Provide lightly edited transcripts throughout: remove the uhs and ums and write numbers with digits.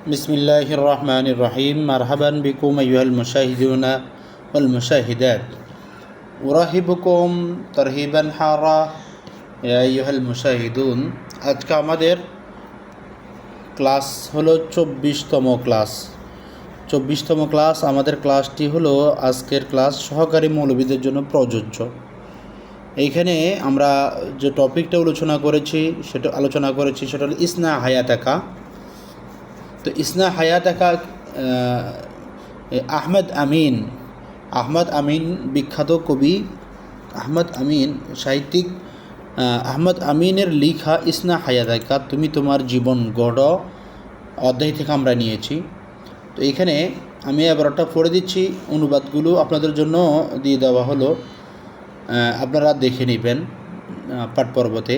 بسم الله الرحمن الرحيم مرحبا بكم أيها المشاهدون والمشاهدات أرحبكم ترحيبا حارا يا أيها المشاهدون আজকে আমাদের ক্লাস হলো 24তম ক্লাস 24তম ক্লাস আমাদের ক্লাসটি হলো আজকের ক্লাস সহকারী মৌলবীদের জন্য প্রযোজ্য। এইখানে আমরা যে টপিকটা আলোচনা করেছি সেটা হলো ইসনা হায়াতাকা। তো ইসনা হায়াতাকা আহমদ আমিন বিখ্যাত কবি আহমদ আমিন সাহিত্যিক আহমদ আমিনের লিখা ইসনা হায়াতাকা তুমি তোমার জীবন গড় অধ্যায় থেকে আমরা নিয়েছি। তো এখানে আমি এবারটা পড়ে দিচ্ছি, অনুবাদগুলো আপনাদের জন্য দিয়ে দেওয়া হলো, আপনারা দেখে নেবেন পাঠ পর্বতে।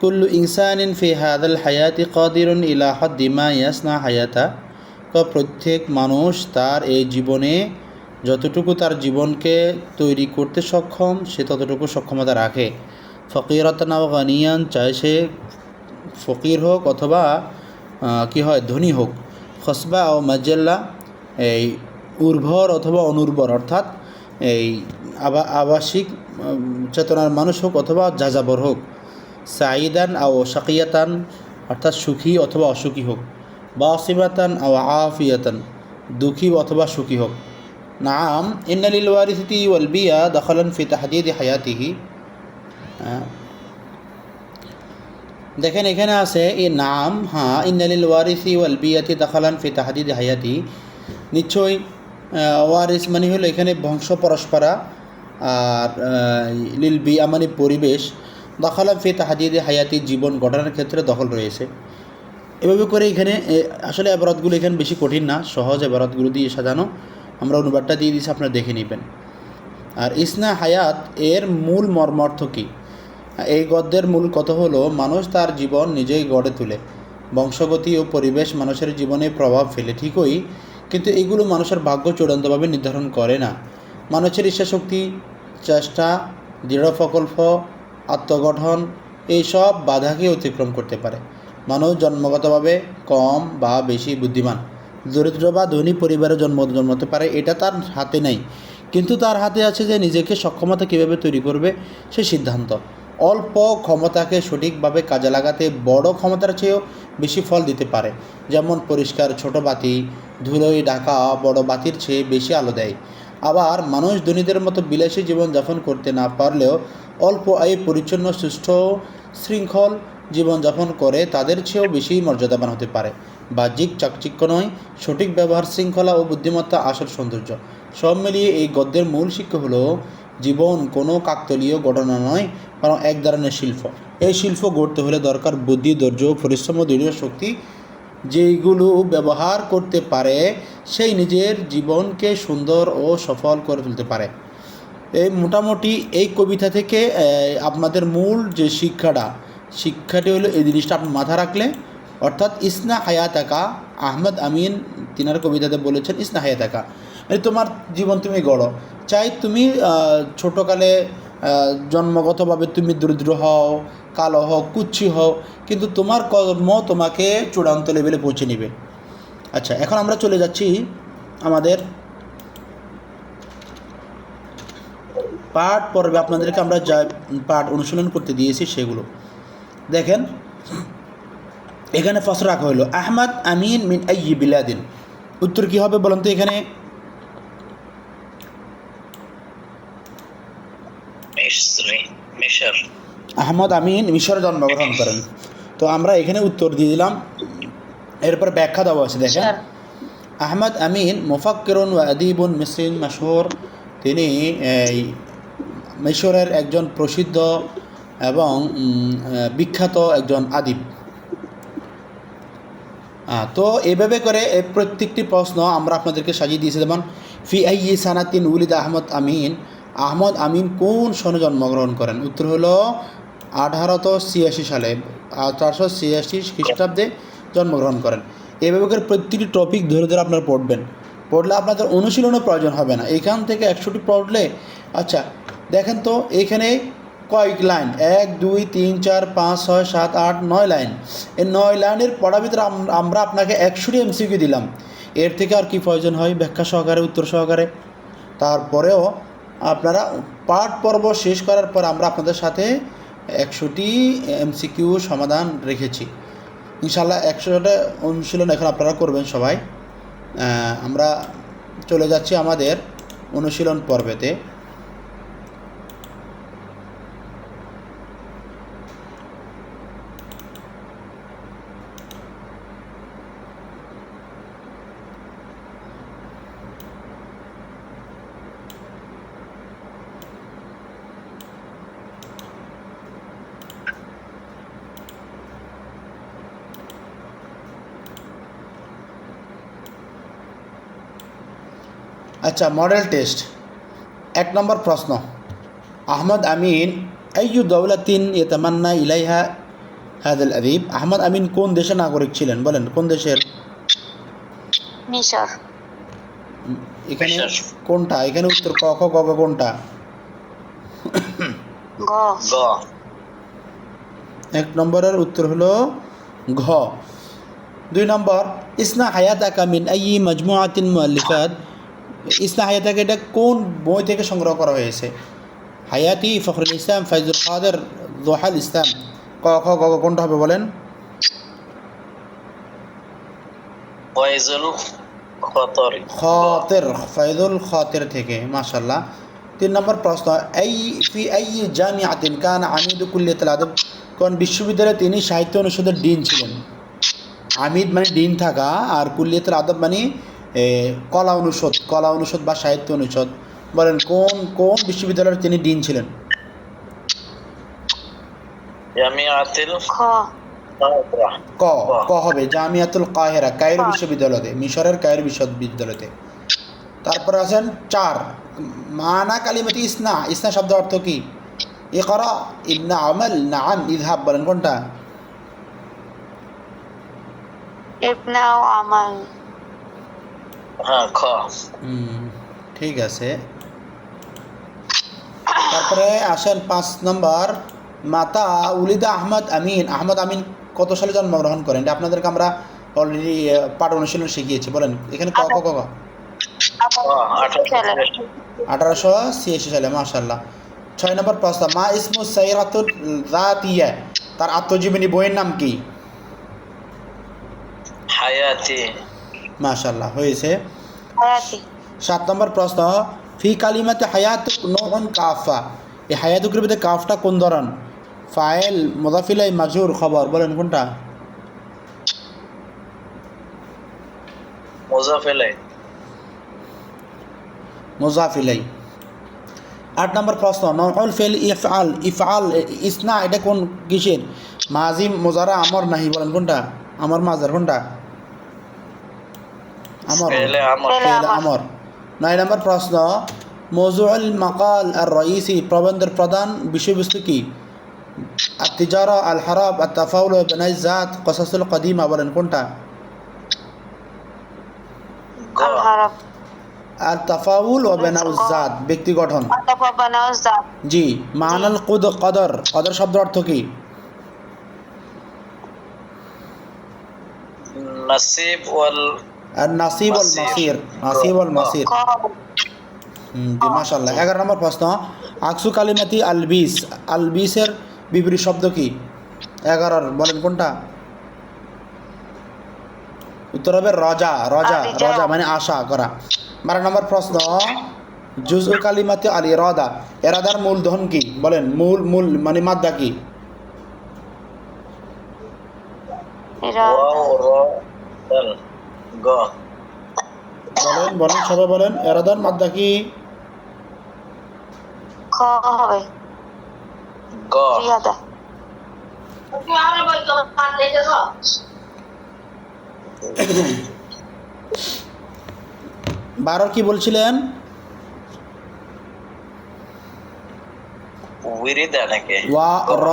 কুল্লু ইনসানিন ফি হাদাল হায়াতি কাদিরুন ইলা হাদ্দি মা ইয়াসনা হায়াতা। প্রত্যেক মানুষ তার এই জীবনে যতটুকু তার জীবনকে তৈরি করতে সক্ষম সে ততটুকু সক্ষমতা রাখে। ফকিরাতান আও গানিয়ান, চায় সে ফকির হোক অথবা ধনী হোক। খসবা ও মাজল্লা, এই উর্বর অথবা অনুর্বর, অর্থাৎ এই আবাসিক চেতনার মানুষ হোক অথবা যাযাবর হোক। সাইদান আও শাকিয়াতান, অর্থাৎ সুখী অথবা অসুখী হোক। বাসিবাতান আও আফিয়াতান, দুঃখী অথবা সুখী হোক। নাম ইন্না লিল ওয়ারিসিতি ওয়াল বিয়া দখলান ফি তাহদিদ হায়াতিহি। দেখেন এখানে আছে এই নাম, ইন্না লিল ওয়ারিসি ওয়াল বিয়াতি দখলান ফি তাহদিদ হায়াতি। নিশ্চয়ই ওয়ারিস মানে হলো এখানে বংশ পরস্পরা, আর লিল বিয়া মানে পরিবেশ, দখলান ফি তাহদিদ হায়াতি জীবন গঠনের ক্ষেত্রে দখল রয়েছে। এভাবে করে এখানে আসলে এবারতগুলো এখানে বেশি কঠিন না, সহজ এবারতগুলো দিয়ে সাজানো। আমরা অনুবাদটা দিয়ে দিচ্ছি, আপনারা দেখে নেবেন। আর ইসনা হায়াত এর মূল মর্মার্থ কী? এই গদ্যের মূল কথা হলো মানুষ তার জীবন নিজেই গড়ে তোলে। বংশগতি ও পরিবেশ মানুষের জীবনে প্রভাব ফেলে ঠিকই, কিন্তু এগুলো মানুষের ভাগ্য চূড়ান্তভাবে নির্ধারণ করে না। মানুষের ইচ্ছাশক্তি, চেষ্টা, দৃঢ় প্রকল্প, আত্মগঠন এইসব বাধাকে অতিক্রম করতে পারে। মানুষ জন্মগতভাবে কম বা বেশি বুদ্ধিমান, দরিদ্র বা ধনী পরিবারে জন্মতে পারে, এটা তার হাতে নেই। কিন্তু তার হাতে আছে যে নিজেকে সক্ষমতা কীভাবে তৈরি করবে সে সিদ্ধান্ত। অল্প ক্ষমতাকে সঠিকভাবে কাজে লাগাতে বড় ক্ষমতার চেয়েও বেশি ফল দিতে পারে। যেমন পরিষ্কার ছোট বাতি ধুলোয় ঢাকা বড় বাতির চেয়ে বেশি আলো দেয়। আবার মানুষ ধনীদের মতো বিলাসী জীবনযাপন করতে না পারলেও অল্প আয়ে পরিচ্ছন্ন সুষ্ঠ শৃঙ্খল জীবনযাপন করে তাদের চেয়েও বেশি মর্যাদাবান হতে পারে। বাহ্যিক চাকচিক্য নয়, সঠিক ব্যবহার, শৃঙ্খলা ও বুদ্ধিমত্তা আসল সৌন্দর্য। সব মিলিয়ে এই গদ্যের মূল শিক্ষা হলো জীবন কোনো কাকতালীয় ঘটনা নয়, বরং এক ধরনের শিল্প। এই শিল্প গড়তে হলে দরকার বুদ্ধি, ধৈর্য, পরিশ্রম ও দৃঢ় শক্তি। যেইগুলো ব্যবহার করতে পারে সেই নিজের জীবনকে সুন্দর ও সফল করে তুলতে পারে। এই মোটামুটি এই কবিতা থেকে আপনাদের মূল যে শিক্ষাটি হলো এই জিনিসটা আপনি মাথা রাখলে, অর্থাৎ ইসনা হায়াতাকা, আহমদ আমিন তিনার কবিতাতে বলেছেন ইসনা হায়াতাকা মানে তোমার জীবন তুমি গড়ো। চাই তুমি ছোটোকালে জন্মগতভাবে তুমি দরিদ্র হও, কালো হও, কুচ্ছি হও, কিন্তু তোমার কর্ম তোমাকে চূড়ান্ত লেভেলে পৌঁছে নেবে। আচ্ছা, এখন আমরা চলে যাচ্ছি আমাদের পাঠ পর্বে। আপনাদেরকে আমরা যা পাঠ অনুশীলন করতে দিয়েছি সেগুলো দেখেন। এখানে প্রশ্ন রাখা হলো আহমদ আমিন মিন আইয়ি বিলাদিন। উত্তর কী হবে বলুন তো? এখানে আহমদ আমিন মিশরে জন্মগ্রহণ করেন। তো আমরা এখানে উত্তর দিয়ে দিলাম, এরপর ব্যাখ্যা দেওয়া আছে। দেখেন, আহমদ আমিন মুফাক্কিরুন ওয়া আদিবুন মিসরিন মাশহুর। তিনি মিশরের একজন প্রসিদ্ধ এবং বিখ্যাত একজন আদিব। তো এইভাবে করে এই প্রত্যেকটি প্রশ্ন আমরা আপনাদেরকে সাজিয়ে দিয়েছি। যেমন ফি আইয়ি সানাতিন উলিদা আহমদ আমিন। আহমদ আমিন কোন সনে জন্মগ্রহণ করেন? উত্তর হলো 1886 সালে, 1886 খ্রিস্টাব্দে জন্মগ্রহণ করেন। এইভাবে করে প্রত্যেকটি টপিক ধরে ধরে আপনারা পড়লে আপনাদের অনুশীলনের প্রয়োজন হবে না। এখান থেকে 100টি পড়লে, আচ্ছা দেখেন তো এইখানে কয়েক লাইন, 1 2 3 4 5 6 7 8 9 লাইন। এই 9 লাইনের পড়ার ভিতরে আমরা আপনাকে 100টি এমসিকিউ দিলাম। এর থেকে আর কি প্রয়োজন হয় ব্যাখ্যা সহকারে, উত্তর সহকারে? তারপরেও আপনারা পাঠ পর্ব শেষ করার পর আমরা আপনাদের সাথে 100টি এমসিকিউ সমাধান রেখেছি। ইনশাআল্লাহ 100টা অনুশীলন এখন আপনারা করবেন সবাই। আমরা চলে যাচ্ছি আমাদের অনুশীলন পর্বেতে। আচ্ছা, মডেল টেস্ট। 1 নম্বর প্রশ্ন, আহমদ আমিন আইয়ু দৌলাতিন ইয়াতামান্না ইলাইহা হাদাল আদিব। আহমদ আমিন কোন দেশের নাগরিক ছিলেন? বলেন কোন দেশের? মিশর। এখানে কোনটা? এখানে উত্তর ক খ গ ঘ কোনটা? গ। 1 নম্বরের উত্তর হলো ঘ। 2 নম্বর, ইসনা হায়াতাকা মিন আইয়ি মাজমুআতিন মুআল্লিফাত। ইসনা হায়াতাকা এটা কোন বই থেকে সংগ্রহ করা হয়েছে? হায়াতি, ফখরুল ইসলাম, ফাইজুল কাদের, দোহাল ইসলাম। ক খ গ ঘ কোনটা হবে বলেন? ফাইজুল খাতির, ফাইজুল খাতির থেকে। মাশাআল্লাহ। 3 নম্বর প্রশ্ন, ফি আইয়ি জামিআতিন কানা আমিদু কুল্লিয়াতুল আদব। কোন বিশ্ববিদ্যালয়ে তিনি সাহিত্য অনুষদের ডিন ছিলেন? আমিদ মানে ডিন থাকা, আর কুল্লিয়াতুল আদব মানে কলা অনুষদ বা সাহিত্য অনুষদ। বলেন কোন বিশ্ববিদ্যালয়ের তিনি ডিন ছিলেন? জামিআতুল ক হবে জামিয়াতুল কাহিরা, কায়রো বিশ্ববিদ্যালয়তে, মিশরের কায়রো বিশ্ববিদ্যালয়তে। তারপরে আছেন 4, মানা কালিমাতি ইসনা। ইসনা শব্দ অর্থ কি? ইকরা, ইবনা আমাল, নাআম, ইযহাব। বলেন কোনটা? ইবনা আমাল। হ্যাঁ, খ। ঠিক আছে। তারপরে আসেন 5 নম্বর, মাতা উলিদা আহমদ আমিন। আহমদ আমিন কত সালে জন্মগ্রহণ করেন? এটা আপনাদেরকে আমরা অলরেডি পাঠ অনুশীলন শিখিয়েছি। বলেন এখানে ক ক গ ঘ। 1886 সালে। মাশাআল্লাহ। 6 নম্বর প্রশ্ন, মা ইসমু সাইরাতুল যাতিয়া। তার আত্মজীবনী বইয়ের নাম কি? হায়াতি। মাশাআল্লাহ, হয়েছে। হায়াতি। 7 নম্বর প্রশ্ন, ফি কালিমাতে হায়াতুক নউন কাফা। এই হায়াতুকের ভিতরে কাফটা কোন ধরন? ফাইল, মুযাফ ইলাইহি, মাজরুর, খবর। বলেন কোনটা? মুযাফ ইলাইহি। মুযাফ ইলাইহি। 8 নম্বর প্রশ্ন, নউল ফিল ইফআল ইসনা এটা কোন কিসের? মাজি, মুজারা, আমর, নাহি। বলেন কোনটা? আমর, মাজার কোনটা? আমর। ফেলে আমর। 9 নম্বর প্রশ্ন, মওজুউল মাকাল আর রাইসি। প্রবন্ধের প্রধান বিষয়বস্তু কি? আত-তিজারা, আল হারাব, আত-তাফাউল ওয়া বিনাই জাত, কসাসুল কদিমা। বলেন কোনটা? আল হারাব। আর তাফাউল ওয়া বিনাউজ জাত, ব্যক্তি গঠন। বানাউজ জাত। জি। মানাল কদর শব্দ অর্থ কি? নাসিব ওয়াল আর নাসিব ওয়াল মাসির। নাসিব ওয়াল মাসির। জি, মাশাআল্লাহ। 11 নম্বর প্রশ্ন, আকসু কালিমাতি আলবিস। আলবিসের বিপরীত শব্দ কি? 11 বলেন কোনটা? উত্তর হবে রজা। রজা মানে আশা করা। 12 নম্বর প্রশ্ন, জুজউ কালিমাতি আল ইরাদা। ইরাদার মূলধন কি? বলেন মূল মানে মাদ্দা কি? ওয়াও র দাল গ। বলেন সবাই বলেন, ইরাদার মাদ্দা কি? খ হবে। গ। রিয়াদা। 12 কি বলছিলেন? উইরিদা নাকি? র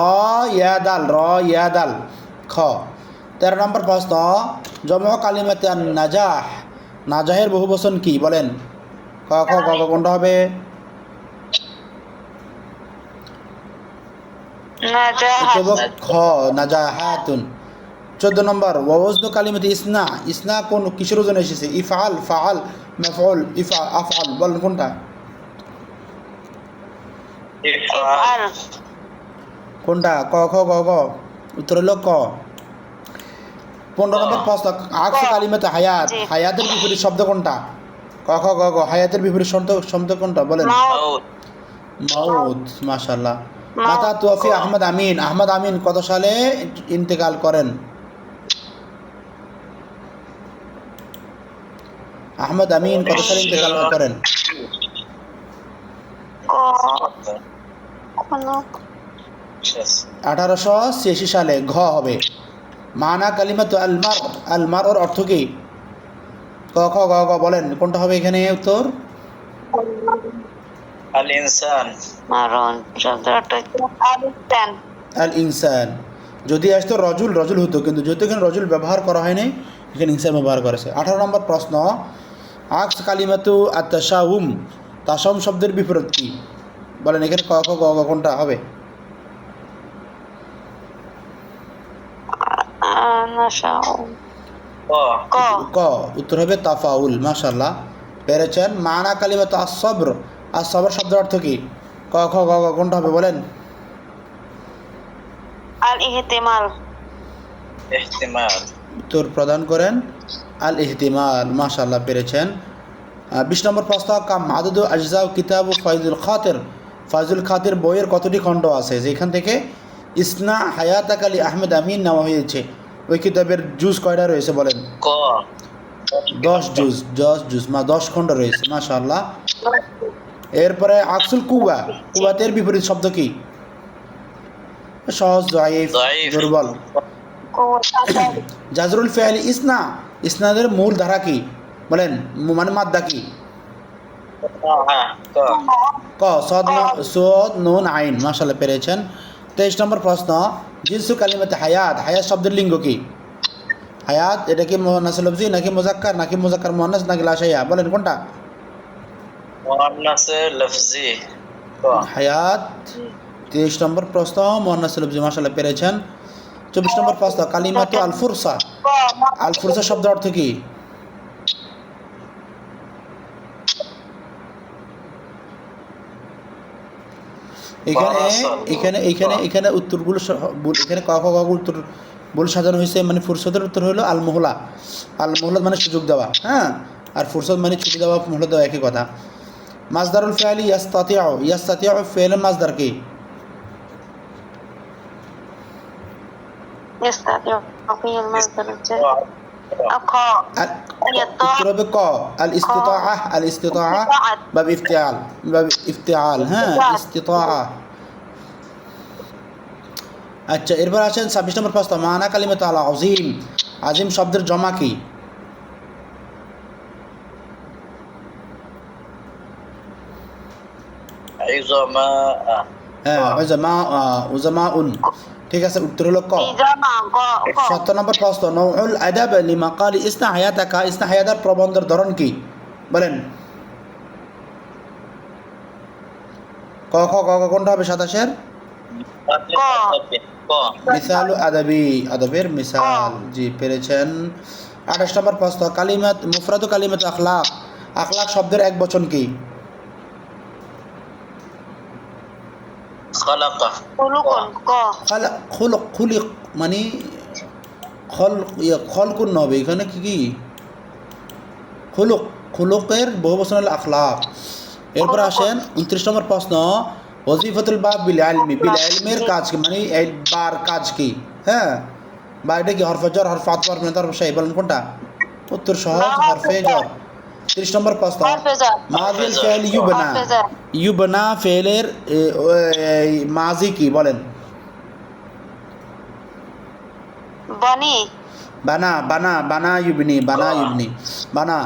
ইয়াদাল খ। 13 নম্বর প্রশ্ন, জমা কালিমাতে নাজাহ। নাজাহের বহুবচন কি? বলেন ক খ গ ঘ কোনটা হবে? নাজাহাত উত্তর খ নাজাহাতুন। 14 নম্বর ওয়াজনু কালিমাতি ইসনা, ইসনা কোন কিসের ওজনে এসেছে? ইফআল, ফাআল, মাফউল, আফআল, বলেন কোনটা? ইফআল ইফআল কোনটা? ক খ গ গ। উত্তর হলো ক। 15 নম্বর প্রশ্ন আকস কালিমাতে হায়াত, জি। হায়াতের বিপরীত শব্দ কোনটা? ক খ গ গ। হায়াতের বিপরীত শব্দ কোনটা বলেন? মাউত মাউত মাউত। মাশাআল্লাহ। মাউত। মাতা তুয়াফি আহমদ আমিন, আহমদ আমিন কত সালে ইন্তেকাল করেন? আহমদ আমিন কত সালে ইন্তেকাল করেন? ক কোন 1886 সালে। ঘ হবে। মানা কালিমাতু আলমার, আলমার ওর অর্থ কি? ক খ গ গ বলেন কোনটা হবে এখানে উত্তর? আল ইনসান মারুন শব্দটা আলিস্তান আল ইনসান। যদি আসতো রজুল, রজুল হতো, কিন্তু যেহেতু এখানে রজুল ব্যবহার করা হয়নি, এখানে ইনসান ব্যবহার করেছে। 18 নম্বর প্রশ্ন আকস কালিমাতু আত-তাশাউম, তাশাউম শব্দের বিপরীত কি? বলেন এখানে ক খ গ গ কোনটা হবে? নাশাউ ক ক ক। উত্তর হবে তাফাউল। মাশাআল্লাহ, পেরেছেন। মানা কালিমাতু আস-সবর, আস-সবর শব্দের অর্থ কি? ক খ গ গ কোনটা হবে বলেন? আল ইহতিমাল ইহতিমাল উত্তর প্রদান করেন আল ইহতিমাল। মাশাআল্লাহ, পেরেছেন। 20 নম্বর প্রশ্ন কাম আদদু আজজা কিতাব ফাইজুল খাতির, ফাইজুল খাতির বইয়ের কতটি খণ্ড আছে যেখান থেকে ইসনা হায়াতাক আলী আহমেদ আমিন নেওয়া হয়েছে? ওই কিতাবের জুজ কয়টা রয়েছে বলেন? ক 10 জুজ, 10 খণ্ড রয়েছে। মাশাআল্লাহ। এরপরে আকসুল কুয়া, কুয়াতের বিপরীত শব্দ কি? সহজ, যায়িফ, যায়িফ দুর্বল। জাজরুল ফেয়াল ইসনা, ইসনাদের মূল ধারা কি বলেন? মানে মাদ্দা কি? ক ক সদ নুন আইন। মাশাআল্লাহ, পেরেছেন। 23 নম্বর প্রশ্ন জিনসু কালিমাতে হায়াত, হায়াত শব্দের লিঙ্গ কি? হায়াত এটা কি মুয়ান্নাস লফজি নাকি মুজাক্কার, নাকি মুজাক্কার মুয়ান্নাস, নাকি লাশাইয়া? বলেন কোনটা? মুয়ান্নাস লফজি ক হায়াত। 23 নম্বর প্রশ্ন মুয়ান্নাস লফজি। মাশাআল্লাহ, পেরেছেন। 24 নম্বর প্রশ্ন কালিমাতু আল ফুরসা, আল ফুরসা শব্দের অর্থ কি? এখানে উত্তরগুলো এখানে ক খ গ উত্তর বলে সাজানো হয়েছে। মানে ফুরসতের উত্তর হলো আল মোহলা, আল মোহলা মানে সুযোগ দেওয়া, হ্যাঁ। আর ফুরসত মানে ছুটি দেওয়া, মোহলা দেওয়া একই কথা। মাজদারুল ফেয়ালি ইয়াস্তাতিউ, ইয়াস্তাতিউ ফেলের মাজদার কি? يستطيع في المصدر খ উত্তর হবে ক আল ইস্তিতাআ, আল ইস্তিতাআ বাব ইফতিআল, বাব ইফতিআল, হ্যাঁ, ইস্তিতাআ। আচ্ছা, এরপর আসেন 26 নম্বর প্রশ্ন মানা কালিমাতু আল আযীম, আযীম শব্দের জমা কি? ইজমা হ্যাঁ, উজামাউন। ঠিক আছে, উত্তর হলো ক। ইজামা ক 7 নম্বর প্রশ্ন নউল আদাব লিমাকালি ইসনা হায়াতাকা, ইসনা হায়াতার প্রবন্ধের ধরন কি? বলেন ক খ গ ঘ কোনটা হবে 27-এর? ক মিসালু আদাবি, আদবের মিসাল। জি, পেরেছেন। 28 নম্বর প্রশ্ন কালিমাত মুফরাদু কালিমাত আখলাক, আখলাক শব্দের এক বচন কি? খালাকা খুলুকুন ক খুলক, খুলিক মানে খলকুন হবে এখানে কি? খুলুক, খুলুকের বহু বচন হলো আখলাক। এরপর আসেন 29 নম্বর প্রশ্ন ওয়াজিফাতুল বাব বিল ইলমি, বিল ইলমের কাজ কি? মানে এই বার কাজ কি? হ্যাঁ, বা এটা কি হরফে জর, হরফে আতফ, হরফে নেতা, হরফে শাই? বলেন কোনটা? উত্তর সহজ, হরফে জর। 30 নম্বর প্রশ্ন মাজিল ফেল ইউবনা, ইউবনা ফেলের মাজি কি? বলেন বনি বানা, বানা, বানা ইউবনি, বানা ইউবনি, বানা।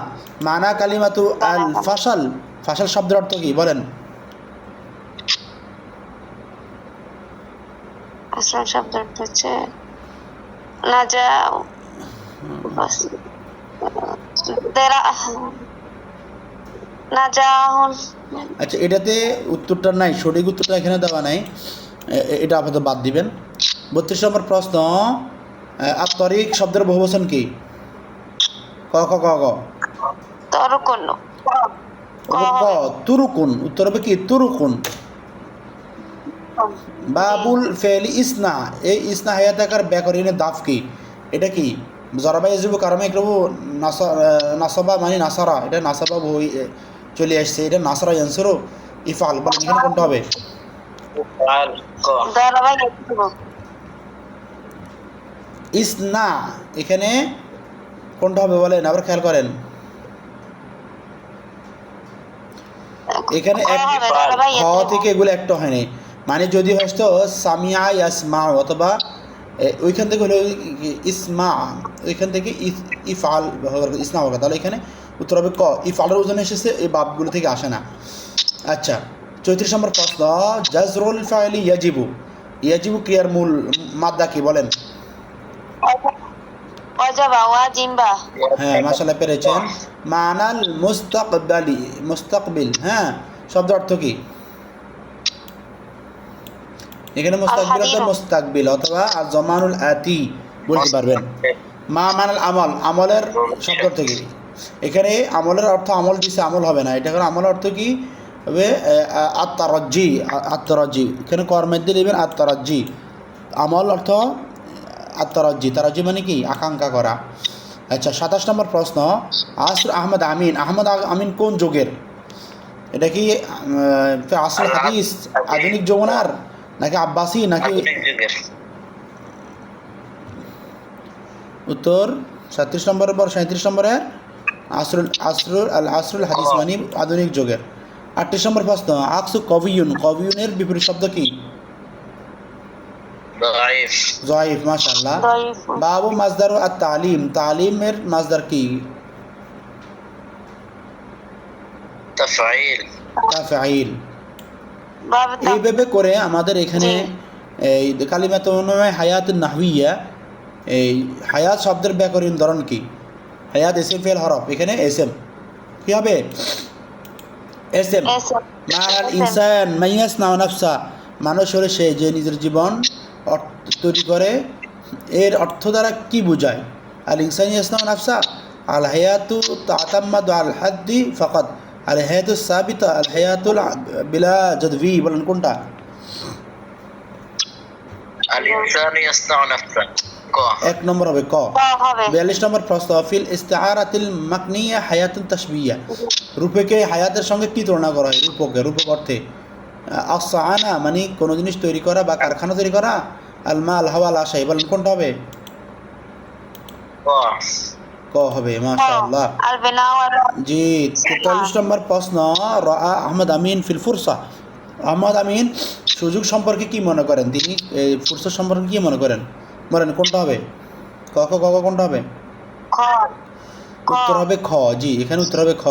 মানা কালিমাতু আল ফাসাল, ফাসাল শব্দের অর্থ কি? বলেন আসল শব্দ হচ্ছে নাজা তেরা নাজাহুন। আচ্ছা, এটাতে উত্তরটা নাই, সঠিক উত্তরটা এখানে দেওয়া নাই। এটা আপাতত বাদ দিবেন। 32 নম্বর প্রশ্ন, আত-তরিক শব্দের বহুবচন কি? ক ক ক ক তরকুন ক তুরুকুন, উত্তর হবে কি তুরুকুন। বাবুল ফেলি ইসনা, এই ইসনা হায়াতাকার ব্যাকরণের দাফ কি? এটা কি? জরাবা ইয়াজিবু কারমে ইকরাবু নাসাবা মানে নাসারা, এটা নাসাবা বই চলে আসছে, এটা নাসারা ইয়ানসুরু ইফআল, বলেন এখানে কোনটা হবে? ইফআল ক দরবা ইয়াজিবু ইসনা, এখানে কোনটা হবে বলেন, আবার খেয়াল করেন। এখানে এক দরবা খ থেকে এগুলো একটা হয়নি, মানে যদি হয়তো সামিয়া ইয়াসমা অথবা ওইখান থেকে হলো ইসমা, ওইখান থেকে ইফআল ইসনা হবে, তাহলে এখানে উত্তর হবে ক। ইফআলের ওজনে এসেছে, এই বাপগুলো থেকে আসে না। আচ্ছা, 34 নম্বর প্রশ্ন, জাজরুল ফাইলি ইয়াজিবু, ইয়াজিবু ক্রিয়ার মূল মাদ্দা কি বলেন? ওয়াজাবা ওয়াজিবা হ্যাঁ, মাশাআল্লাহ পেরেছেন। মানাল মুস্তাকবালি, মুস্তাকবিল, হ্যাঁ শব্দ অর্থ কি? এখানে মুস্তাকবিল অথবা মুস্তাকবিল অথবা আজ-জামানুল আতি বলতে পারবেন। মা মানাল আমল, আমলের শব্দ অর্থ কি? এখানে আমলের অর্থ আমল দিছে, আমল হবে না, এটা করে আমলের অর্থ কি হবে? আত-তারাজ্জি, আত-তারাজ্জি, এখানে কর্মের দিয়ে দেবেন আত-তারাজ্জি। আমল অর্থ আত-তারাজ্জি, তারাজ্জি মানে কি? আকাঙ্ক্ষা করা। আচ্ছা, 27 নম্বর প্রশ্ন, আসর আহমদ আমিন, আহমদ আমিন কোন যুগের? এটা কি আসর হাদিস, আধুনিক যমুনার, নাকি আব্বাসি, নাকি? আধুনিক যুগের। উত্তর 37 নম্বরের পর 37 নম্বরে আসরুল হাদিস মানে আধুনিক যুগের। 38 নম্বর প্রশ্ন, আকসু কবিউন, কবিউনের বিপরীত শব্দ কি? দাইফ জয়ীফ, মাশাআল্লাহ। দাইফ বাবু মাজদারু আত-তালিম, তালিমের মাজদার কি? তাফঈল তাফঈল। বাবা এইভাবে করে আমাদের এখানে এই কালিমাতুন হায়াতুন নাহওয়িয়া, এই হায়াত শব্দের ব্যাকরণ ধরন কি? হায়াত ইসম ফেল হরফ, এখানে এসএম কি হবে? এসএম। মানাল ইনসান মাইয়াসনা নাফসা, মানুষ হলে সে যে নিজের জীবন তৈরি করে, এর অর্থ দ্বারা কি বোঝায়? আল ইনসান ইয়াসনা নাফসা, আল হায়াতু তাতাম্মাদু আল হাদ্দি ফাকাত, আল হায়াতু সাবিতা, আল হায়াতুল বিলা জাদভি, বলেন কোনটা? আল ইনসানু ইয়াসনাউ নাফসা ক। 1 নম্বর হবে ক। হবে 42 নম্বর প্রশ্ন, ফিল ইস্তিআরাতিল মাকনিয়া হায়াতুন তাশবিয়া, রূপকে হায়াতের সঙ্গে কি তুলনা করা হয়? রূপকে, রূপক অর্থে আসানা মানে কোনো জিনিস তৈরি করা বা কারখানা তৈরি করা, আল মাল হাওয়া লাশাই, বলেন কোনটা হবে? ক ক হবে, মাশাআল্লাহ। আল বিনা ওয়াল জি, 43 নম্বর প্রশ্ন, রাআ আহমদ আমিন ফিল ফুরসা, আহমদ আমিন সুযোগ সম্পর্কে কি মনে করেন? তিনি ফুরসা সম্পর্কে কি মনে করেন? বলেন কোনটা হবে? ক ক ক ক কোনটা হবে? খ উত্তর হবে খ। জি, এখানে উত্তর হবে খ।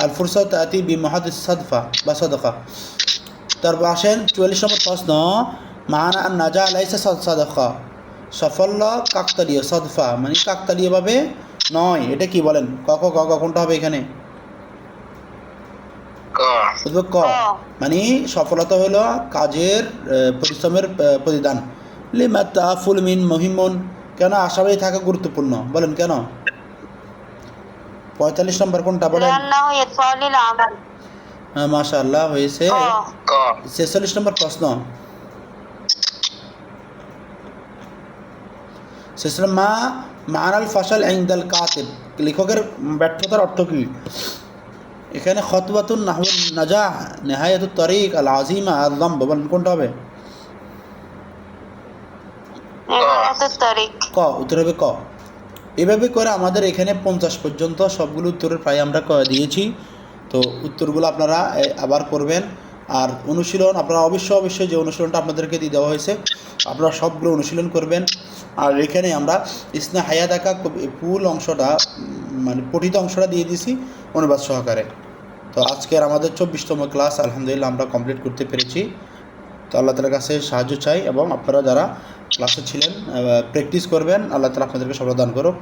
আল ফুরসা তাতি বিমাহাদিস সাদফা বা সাদকা। তারপর আসেন 44 নম্বর প্রশ্ন, মানা আন নাজা লাইসা সাদকা, সাফল্য কাকতালীয়, সাদফা মানে কাকতালীয়ভাবে নয়, এটা কি বলেন? ক ক ক ক কোনটা হবে এখানে? ক উত্তর ক, মানে সফলতা হলো কাজের পরিশ্রমের প্রতিদান। লিমা তাফুল মিন মুহিমুন, কেন আশাবাদী থাকা গুরুত্বপূর্ণ, বলেন কেন? 45 নম্বর কোনটা বলেন? লিআন্নাহু ইয়াতফাউলিল আমাল মাশাআল্লাহ হয়েছে। ক 46 নম্বর প্রশ্ন, মা মানাল ফাশাল ইনদাল কাতিব, লেখকের ব্যর্থতার অর্থ কি? এখানে খতওয়াতুন নাহওয়ান নাজাহ, নিহায়াতুত তারিক, আল আযীমা, আল যামব, বলেন কোনটা হবে? নিহায়াতুত তারিক ক, উত্তর হবে ক। এভাবে করে আমাদের এখানে 50 পর্যন্ত সবগুলো উত্তরের প্রায় আমরা দিয়েছি। তো উত্তরগুলো আপনারা আবার করবেন। আর অনুশীলন আপনারা অবশ্যই যে অনুশীলনটা আপনাদেরকে দিয়ে দেওয়া হয়েছে আপনারা সবগুলো অনুশীলন করবেন। আর এখানে আমরা ইসনা হায়াত আঁকা ফুল অংশটা মানে পঠিত অংশটা দিয়ে দিয়েছি অনুবাদ সহকারে। তো আজকের আমাদের 24তম ক্লাস আলহামদুলিল্লাহ আমরা কমপ্লিট করতে পেরেছি। তো আল্লাহ তাআলার কাছে সাহায্য চাই এবং আপনারা যারা ক্লাসে ছিলেন প্র্যাকটিস করবেন। আল্লাহ তাআলা আপনাদেরকে সফলতা দান করুক।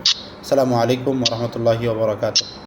আসসালামু আলাইকুম ওয়া রাহমাতুল্লাহি ওয়া বারাকাতুহু।